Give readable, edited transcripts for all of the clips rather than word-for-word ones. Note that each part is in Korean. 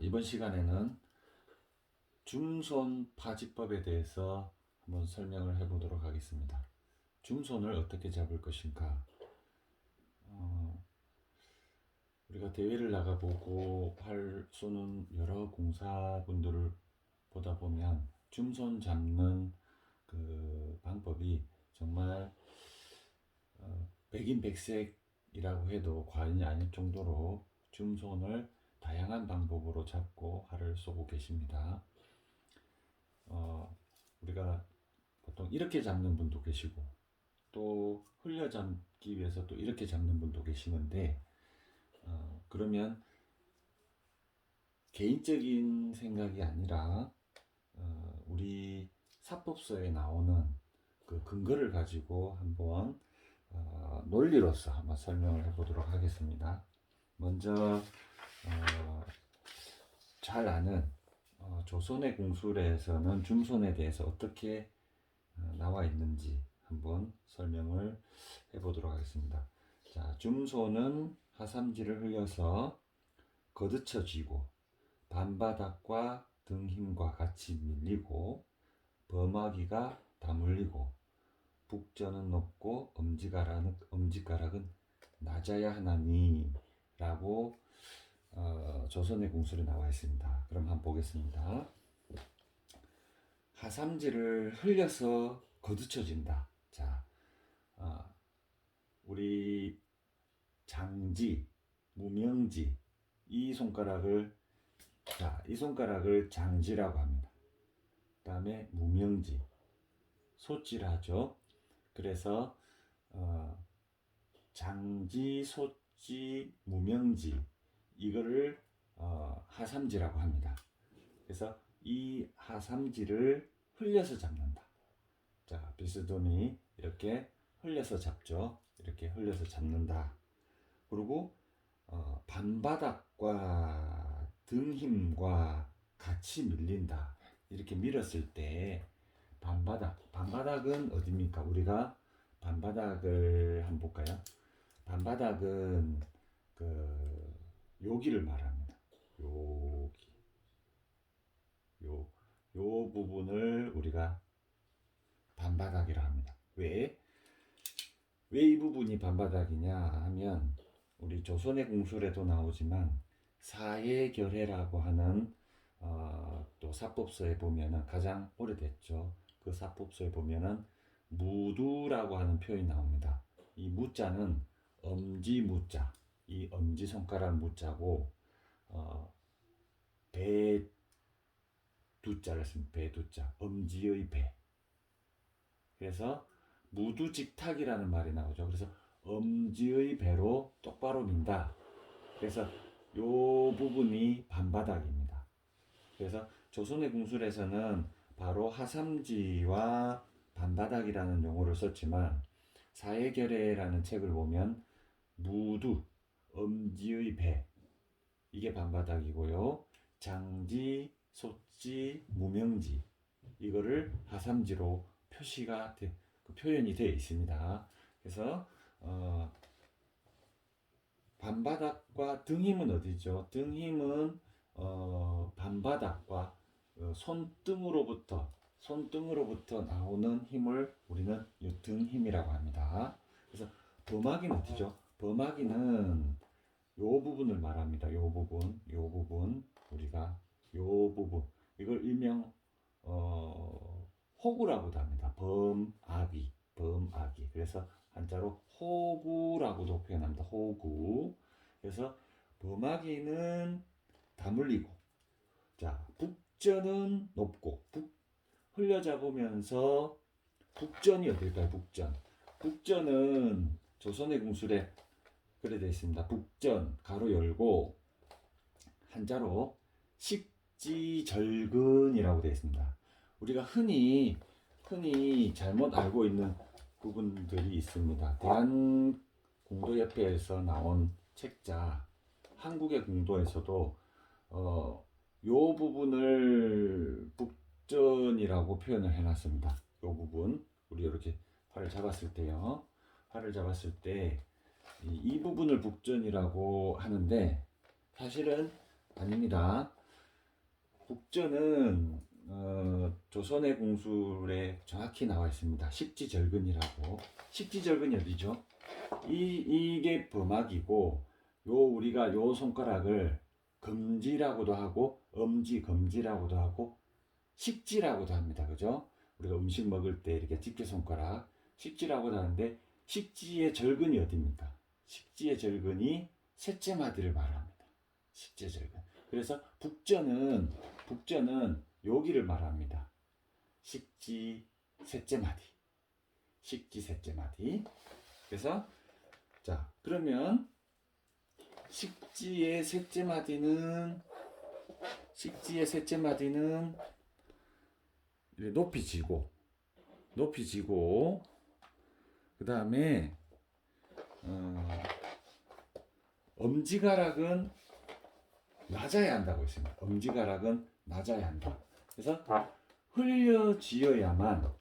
이번 시간에는 줌손 파지법에 대해서 한번 설명을 해보도록 하겠습니다. 줌손을 어떻게 잡을 것인가? 우리가 대회를 나가보고 활 쏘는 여러 공사분들을 보다 보면 줌손 잡는 그 방법이 정말 백인백색이라고 해도 과언이 아닐 정도로 줌손을 다양한 방법으로 잡고 활을 쏘고 계십니다. 우리가 보통 이렇게 잡는 분도 계시고 또 흘려 잡기 위해서 또 이렇게 잡는 분도 계시는데 그러면 개인적인 생각이 아니라 우리 사법서에 나오는 그 근거를 가지고 한번 논리로서 한번 설명을 해보도록 하겠습니다. 먼저 잘 아는 조선의 공술에서는 줌손에 대해서 어떻게 나와 있는지 한번 설명을 해보도록 하겠습니다. 자, 줌손은 하삼지를 흘려서 거드쳐 쥐고 반바닥과 등 힘과 같이 밀리고 범하기가 다물리고 북전은 높고 엄지가락은 낮아야 하나니 라고 조선의 공술에 나와 있습니다. 그럼 한번 보겠습니다. 하삼지를 흘려서 거두쳐진다. 자, 우리 장지, 무명지 이 손가락을 이 손가락을 장지라고 합니다. 그 다음에 무명지, 소지를 하죠. 그래서 장지, 소지, 무명지 이거를 하삼지라고 합니다. 그래서 이 하삼지를 흘려서 잡는다. 자, 비스듬히 이렇게 흘려서 잡죠. 이렇게 흘려서 잡는다. 그리고 반바닥과 등 힘과 같이 밀린다. 이렇게 밀었을 때 반바닥은 어디입니까? 우리가 반바닥을 한번 볼까요? 반바닥은 여기를 말합니다. 요 부분을 우리가 반바닥이라 합니다. 왜 이 부분이 반바닥이냐 하면 우리 조선의 공술에도 나오지만 사예결해라고 하는 또 사법서에 보면은 가장 오래됐죠. 그 사법서에 보면은 무두라고 하는 표현이 나옵니다. 이 무자는 엄지무자, 이 엄지손가락 무자고 배두자를 씁니다. 배두자, 엄지의 배. 그래서 무두직탁이라는 말이 나오죠. 그래서 엄지의 배로 똑바로 민다. 그래서 요 부분이 반바닥입니다. 그래서 조선의 공술에서는 바로 하삼지와 반바닥이라는 용어를 썼지만 사예결해라는 책을 보면 무두, 엄지의 배 이게 반바닥이고요. 장지, 소지, 무명지 이거를 하삼지로 표현이 되어 있습니다. 그래서 반바닥과 등 힘은 어디죠? 등 힘은 반바닥과 손등으로부터 나오는 힘을 우리는 등 힘이라고 합니다. 그래서 범하기는 어디죠? 범하기는 요 부분을 말합니다. 요 부분 우리가 요 부분 이걸 일명 호구라고도 합니다. 범아기. 그래서 한자로 호구라고도 표현합니다. 호구. 그래서 범아기는 다물리고, 자, 북전은 높고, 흘려잡으면서 북전이 어딜까요? 북전은 조선의 공술에 그래 되어 있습니다. 북전 가로 열고 한자로 식지절근이라고 되어 있습니다. 우리가 흔히 잘못 알고 있는 부분들이 있습니다. 대한공도협회에서 나온 책자 한국의 공도에서도 요 부분을 북전이라고 표현을 해놨습니다. 요 부분 우리 이렇게 활을 잡았을 때요. 활을 잡았을 때 이 부분을 북전이라고 하는데 사실은 아닙니다. 북전은 조선의 공술에 정확히 나와 있습니다. 식지절근이라고. 식지절근이 어디죠? 이게 범학이고, 요 우리가 요 손가락을 검지라고도 하고 엄지 검지라고도 하고 식지라고도 합니다. 그죠? 우리가 음식 먹을 때 이렇게 집게 손가락 식지라고도 하는데, 식지의 절근이 어디입니까? 식지의 절근이 셋째 마디를 말합니다. 식지의 절근. 그래서 북전은 여기를 말합니다. 식지 셋째 마디. 식지 셋째 마디. 그래서 자, 그러면 식지의 셋째 마디는 높이 지고 그 다음에 엄지가락은 낮아야 한다고 했습니다. 엄지가락은 낮아야 한다. 그래서 흘려지어야만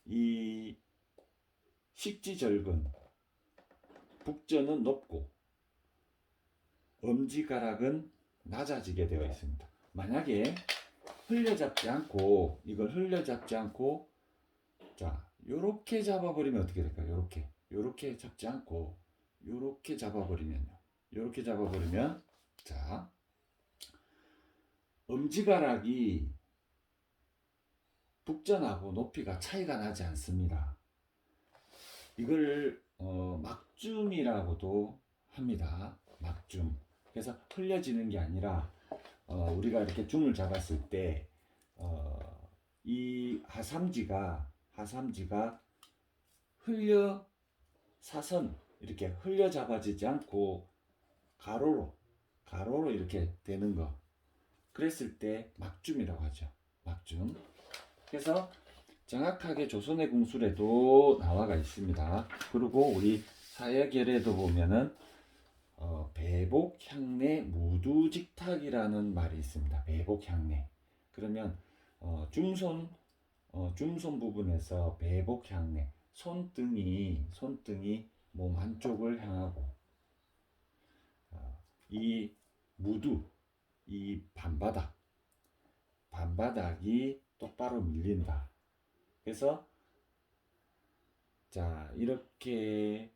이 식지절근 북전은 높고 엄지가락은 낮아지게 되어 있습니다. 만약에 이걸 흘려잡지 않고 자, 요렇게 잡아버리면 어떻게 될까요? 요렇게 잡지 않고 요렇게 잡아버리면요. 요렇게 잡아버리면 자, 엄지가락이 북전하고 높이가 차이가 나지 않습니다. 이걸 막줌이라고도 합니다. 막줌. 그래서 흘려지는 게 아니라 우리가 이렇게 줌을 잡았을 때 이 하삼지가 이렇게 흘려 잡아지지 않고 가로로 이렇게 되는 거. 그랬을 때 막줌이라고 하죠. 막줌. 그래서 정확하게 조선의 궁술에도 나와가 있습니다. 그리고 우리 사여결에도 보면은 배복향내 무두직탁이라는 말이 있습니다. 배복향내. 그러면 줌손 부분에서 배복향내, 손등이 몸 한쪽을 향하고 이 반바닥이 똑바로 밀린다. 그래서 자, 이렇게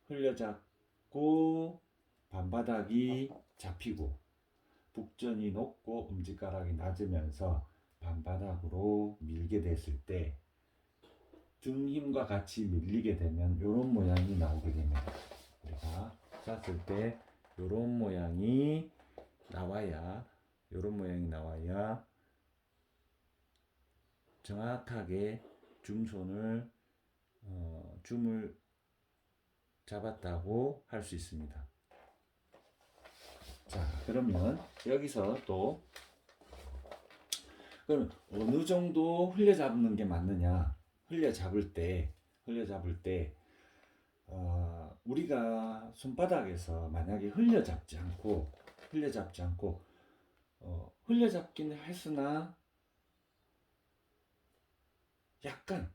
흘려잡고 반바닥이 잡히고 북전이 높고 엄지가락이 낮으면서 반바닥으로 밀게 됐을 때 등 힘과 같이 밀리게 되면 이런 모양이 나오게 됩니다. 우리가 짰을 때 이런 모양이 나와야 정확하게 줌을 잡았다고 할 수 있습니다. 자, 그러면 여기서 또 그럼 어느 정도 흘려잡는 게 맞느냐? 흘려잡을 때 우리가 손바닥에서 만약에 흘려잡지 않고 흘려잡기는 했으나 약간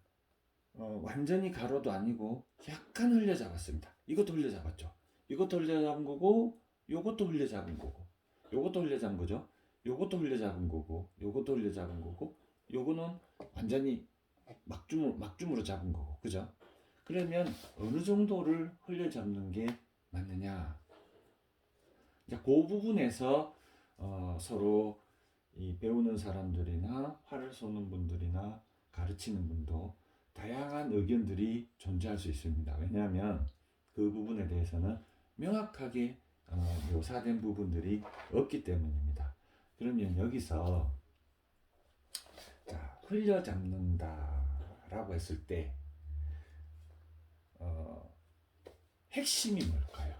완전히 가로도 아니고 약간 흘려잡았습니다. 이것도 흘려잡았죠. 이것도 흘려잡은 거고 요것도 흘려잡은 거고 요것도 흘려잡은 거죠. 요것도 흘려잡은 거고 요것도 흘려잡은 거고 요거는 완전히 막줌으로 잡은 거고, 그죠? 그러면 어느 정도를 흘려잡는 게 맞느냐? 그 부분에서 서로 이 배우는 사람들이나 활을 쏘는 분들이나 가르치는 분도 다양한 의견들이 존재할 수 있습니다. 왜냐하면 그 부분에 대해서는 명확하게 묘사된 부분들이 없기 때문입니다. 그러면 여기서 자, 흘려잡는다라고 했을 때 핵심이 뭘까요?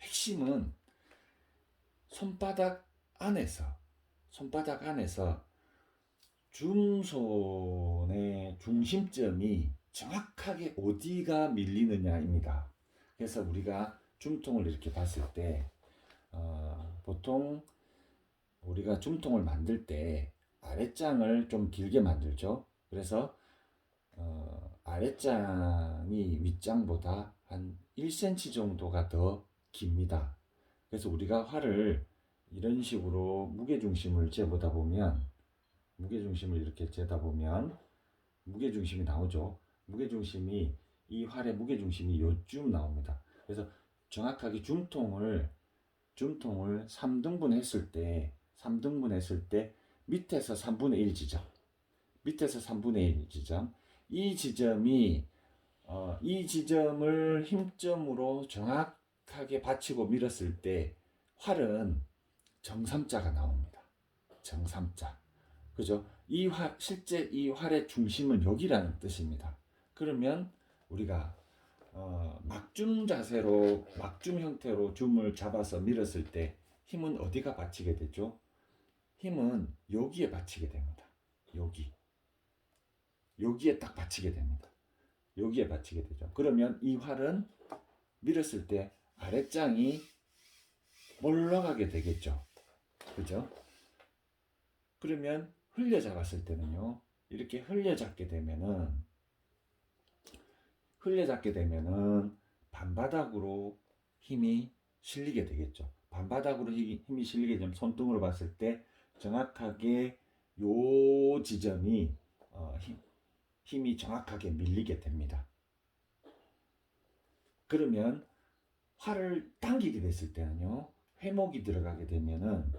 핵심은 손바닥 안에서 줌손의 중심점이 정확하게 어디가 밀리느냐입니다. 그래서 우리가 줌통을 이렇게 봤을 때 보통 우리가 줌통을 만들 때 아랫장을 좀 길게 만들죠. 그래서 아랫장이 윗장보다 한 1cm 정도가 더 깁니다. 그래서 우리가 활을 이런 식으로 무게중심을 재보다 보면, 무게중심을 이렇게 재다 보면 무게중심이 나오죠. 무게중심이, 이 활의 무게중심이 요쯤 나옵니다. 그래서 정확하게 줌통을 3등분 했을 때, 밑에서 3분의 1 지점, 밑에서 3분의 1 지점, 이 지점이 이 지점을 힘점으로 정확하게 받치고 밀었을 때 활은 정삼자가 나옵니다. 정삼자. 그죠? 실제 이 활의 중심은 여기라는 뜻입니다. 그러면 우리가 막줌 자세로, 막줌 형태로 줌을 잡아서 밀었을 때 힘은 어디가 받치게 되죠? 힘은 여기에 받치게 됩니다. 여기에 딱 받치게 됩니다. 여기에 받치게 되죠. 그러면 이 활은 밀었을 때 아랫장이 올라가게 되겠죠. 그죠? 그러면 흘려잡았을 때는요, 이렇게 흘려잡게 되면은 반바닥으로 힘이 실리게 되겠죠. 반바닥으로 힘이 실리게 되면 손등으로 봤을 때 정확하게 요 지점이 힘이 정확하게 밀리게 됩니다. 그러면 활을 당기게 됐을 때는요, 회목이 들어가게 되면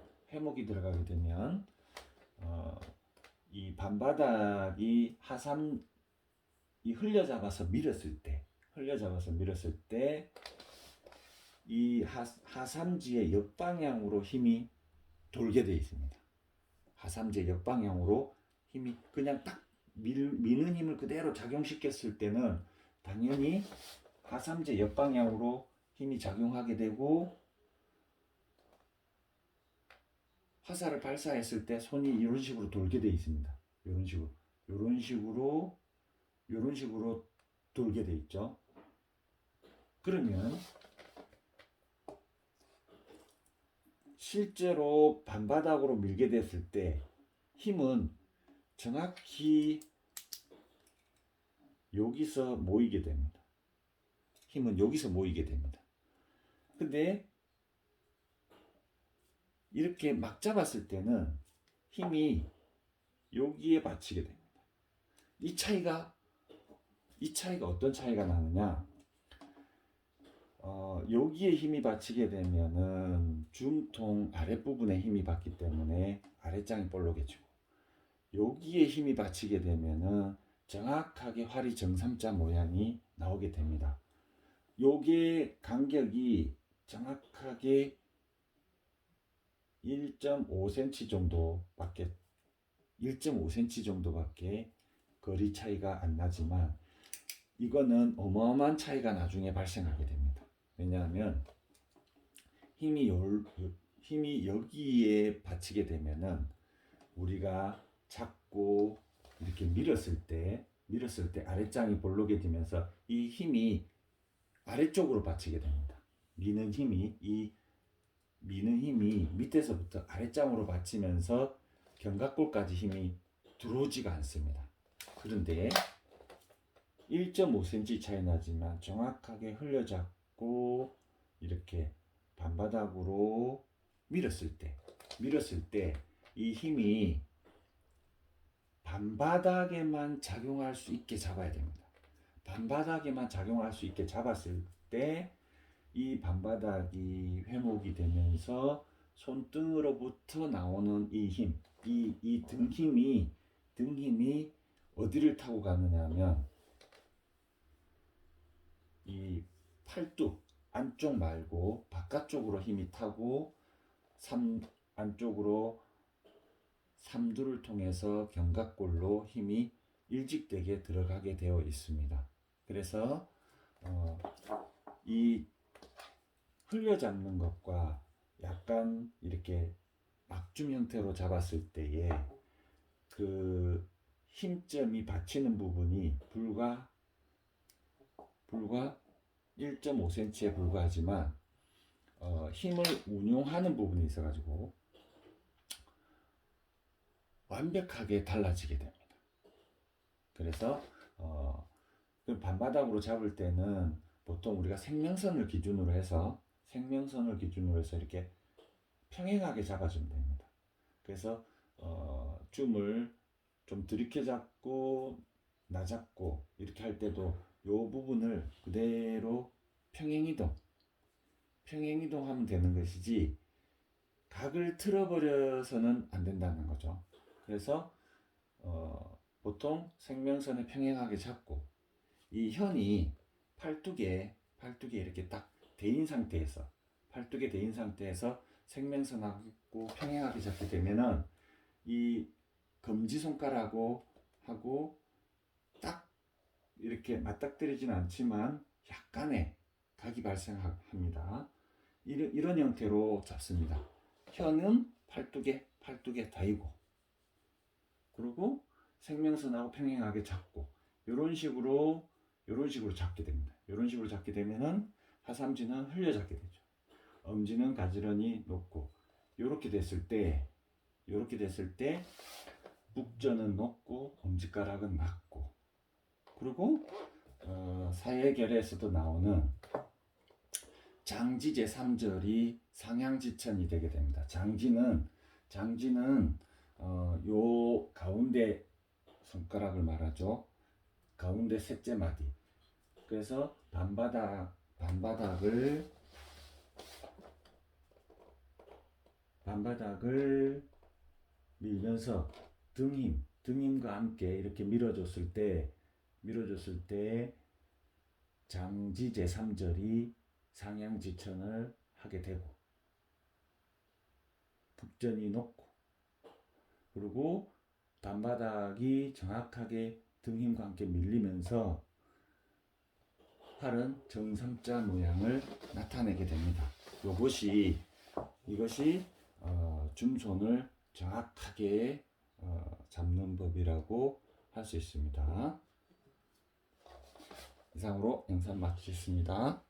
이 반바닥이 이 흘려잡아서 밀었을 때 이 하삼지의 역방향으로 힘이 돌게 되어 있습니다. 하삼지의 역방향으로 힘이 그냥 딱 미는 힘을 그대로 작용시켰을 때는 당연히 하삼지의 역방향으로 힘이 작용하게 되고, 화살을 발사했을 때 손이 이런 식으로 돌게 되어 있습니다. 이런 식으로 돌게 되어 있죠. 그러면 실제로 반바닥으로 밀게 됐을 때 힘은 정확히 여기서 모이게 됩니다. 근데 이렇게 막 잡았을 때는 힘이 여기에 받치게 됩니다. 이 차이가 어떤 차이가 나느냐? 여기에 힘이 받치게 되면은 줌통 아랫부분에 힘이 받기 때문에 아랫장이 볼록해지고, 여기에 힘이 받치게 되면은 정확하게 활이 정삼자 모양이 나오게 됩니다. 요게 간격이 정확하게 1.5cm 정도밖에 거리 차이가 안 나지만, 이거는 어마어마한 차이가 나중에 발생하게 됩니다. 왜냐하면 힘이 여기에 받치게 되면은 우리가 잡고 이렇게 밀었을 때 아랫장이 볼록해지면서 이 힘이 아래쪽으로 받치게 됩니다. 미는 힘이 밑에서부터 아랫장으로 받치면서 견갑골까지 힘이 들어오지가 않습니다. 그런데 1.5cm 차이 나지만 정확하게 흘려잡고 이렇게 반바닥으로 밀었을 때 이 힘이 반바닥에만 작용할 수 있게 잡아야 됩니다. 반바닥에만 작용할 수 있게 잡았을 때 이 반바닥이 회목이 되면서 손등으로부터 나오는 이 힘, 이 등 힘이 어디를 타고 가느냐 하면 이 팔뚝 안쪽 말고 바깥쪽으로 힘이 타고 안쪽으로 삼두를 통해서 견갑골로 힘이 일직되게 들어가게 되어 있습니다. 그래서 이 흘려잡는 것과 약간 이렇게 막줌 형태로 잡았을 때에 그 힘점이 받치는 부분이 불과 1.5cm에 불과하지만 힘을 운용하는 부분이 있어가지고 완벽하게 달라지게 됩니다. 그래서 반바닥으로 잡을 때는 보통 우리가 생명선을 기준으로 해서 생명선을 기준으로 해서 이렇게 평행하게 잡아주면 됩니다. 그래서 줌을 좀 들이켜 잡고 나잡고 이렇게 할 때도 요 부분을 그대로 평행이동하면 되는 것이지 각을 틀어버려서는 안 된다는 거죠. 그래서 보통 생명선을 평행하게 잡고 이 현이 팔뚝에 이렇게 딱 대인 상태에서 생명선하고 평행하게 잡게 되면은 이 검지손가락하고 딱 이렇게 맞닥뜨리지는 않지만 약간의 각이 발생합니다. 이런 형태로 잡습니다. 현은 팔뚝에 닿이고, 그리고 생명선하고 평행하게 잡고, 이런 식으로 잡게 됩니다. 이런 식으로 잡게 되면은 하삼지는 흘려잡게 되죠. 엄지는 가지런히 놓고, 이렇게 됐을 때 북전은 높고 엄지가락은 낮고, 그리고 사예결에서도 나오는 장지 제3절이 상향지천이 되게 됩니다. 장지는 요 가운데 손가락을 말하죠. 가운데 셋째 마디. 그래서 반바닥을 밀면서 등힘과 함께 이렇게 밀어줬을 때 장지 제3절이 상향지천을 하게 되고, 북전이 높고, 그리고 단바닥이 정확하게 등힘과 함께 밀리면서 팔은 정삼자 모양을 나타내게 됩니다. 이것이 줌손을 정확하게 잡는 법이라고 할 수 있습니다. 이상으로 영상 마치겠습니다.